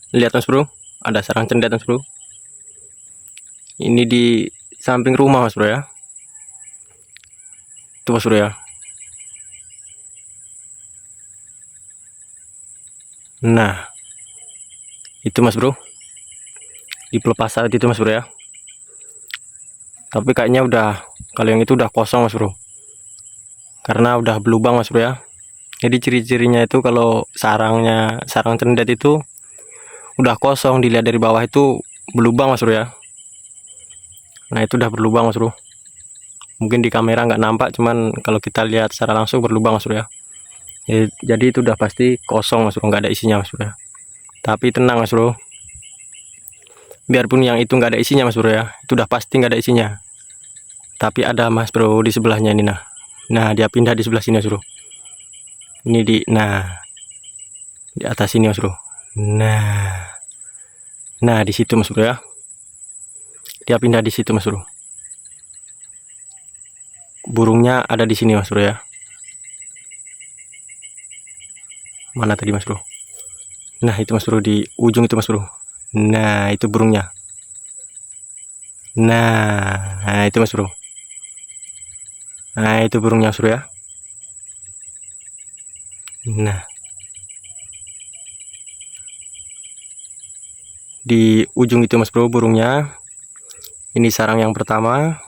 Lihat mas bro, ada sarang cendet mas bro. Ini di samping rumah mas bro ya. Itu mas bro ya. Nah, itu mas bro, di pelepas sawit itu mas bro ya. Tapi kayaknya udah, kalau yang itu udah kosong mas bro, karena udah berlubang mas bro ya. Jadi ciri-cirinya itu kalau sarang cendet itu udah kosong, dilihat dari bawah itu berlubang mas bro ya. Nah itu udah berlubang mas bro. Mungkin di kamera nggak nampak, cuman kalau kita lihat secara langsung berlubang mas bro ya. Jadi itu udah pasti kosong mas bro, nggak ada isinya mas bro ya. Tapi tenang mas bro, biarpun yang itu nggak ada isinya mas bro ya, itu udah pasti nggak ada isinya. Tapi ada mas bro di sebelahnya ini. Nah dia pindah di sebelah sini mas bro. Ini di atas sini mas bro. Nah di situ mas bro ya, dia pindah di situ mas bro. Burungnya ada di sini mas bro ya. Mana tadi mas bro? Nah itu mas bro, di ujung itu mas bro. Nah itu burungnya. Nah itu mas bro. Nah itu burungnya mas bro ya. Nah di ujung itu mas bro burungnya. Ini sarang yang pertama,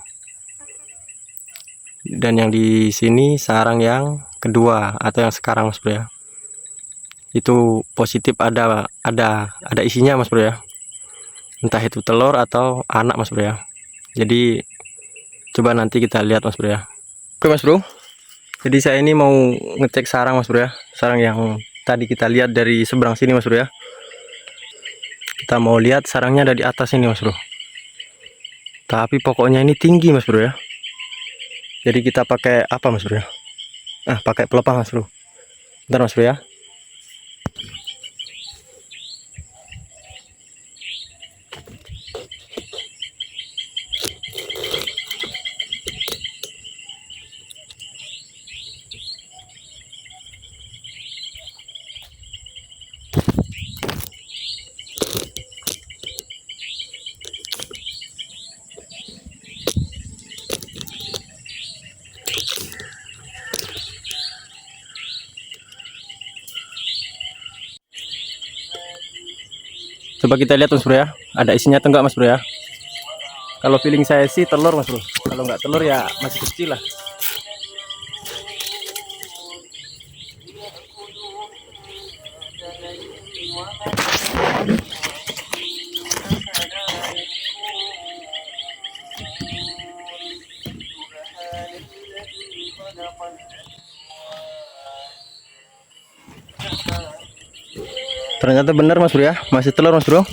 dan yang di sini sarang yang kedua atau yang sekarang mas bro ya. Itu positif ada isinya mas bro ya, entah itu telur atau anak mas bro ya. Jadi coba nanti kita lihat mas bro ya. Oke mas bro, jadi saya ini mau ngecek sarang mas bro ya, sarang yang tadi kita lihat dari seberang sini mas bro ya. Kita mau lihat sarangnya ada di atas ini mas bro, tapi pokoknya ini tinggi mas bro ya. Jadi kita pakai apa mas bro ya? Pakai pelepah mas bro. Bentar mas bro ya. Coba kita lihat mas bro ya, ada isinya atau enggak mas bro ya. Kalau feeling saya sih telur mas bro, kalau nggak telur ya masih kecil lah. Ternyata benar mas bro ya, masih telur mas bro.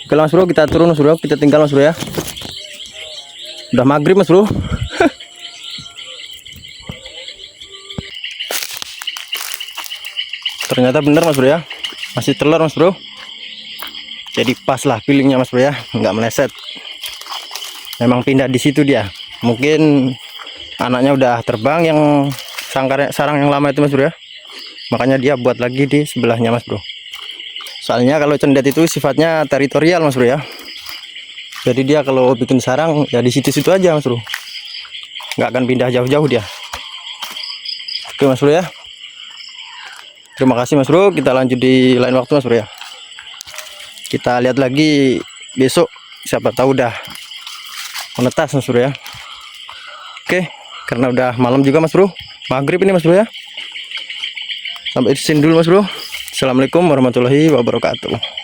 Oke mas bro, kita turun mas bro, kita tinggal mas bro ya. Udah maghrib mas bro. Ternyata benar mas bro ya, masih telur mas bro. Jadi pas lah feelingnya mas bro ya, nggak meleset. Memang pindah di situ dia. Mungkin anaknya udah terbang yang sarang yang lama itu mas bro ya. Makanya dia buat lagi di sebelahnya mas bro. Soalnya kalau cendet itu sifatnya teritorial mas bro ya. Jadi dia kalau bikin sarang ya di situ-situ aja mas bro, nggak akan pindah jauh-jauh dia. Oke mas bro ya, terima kasih mas bro. Kita lanjut di lain waktu mas bro ya. Kita lihat lagi besok, siapa tahu udah menetas mas bro ya. Oke, karena udah malam juga mas bro, maghrib ini mas bro ya. Sampai di sini dulu mas bro. Assalamualaikum warahmatullahi wabarakatuh.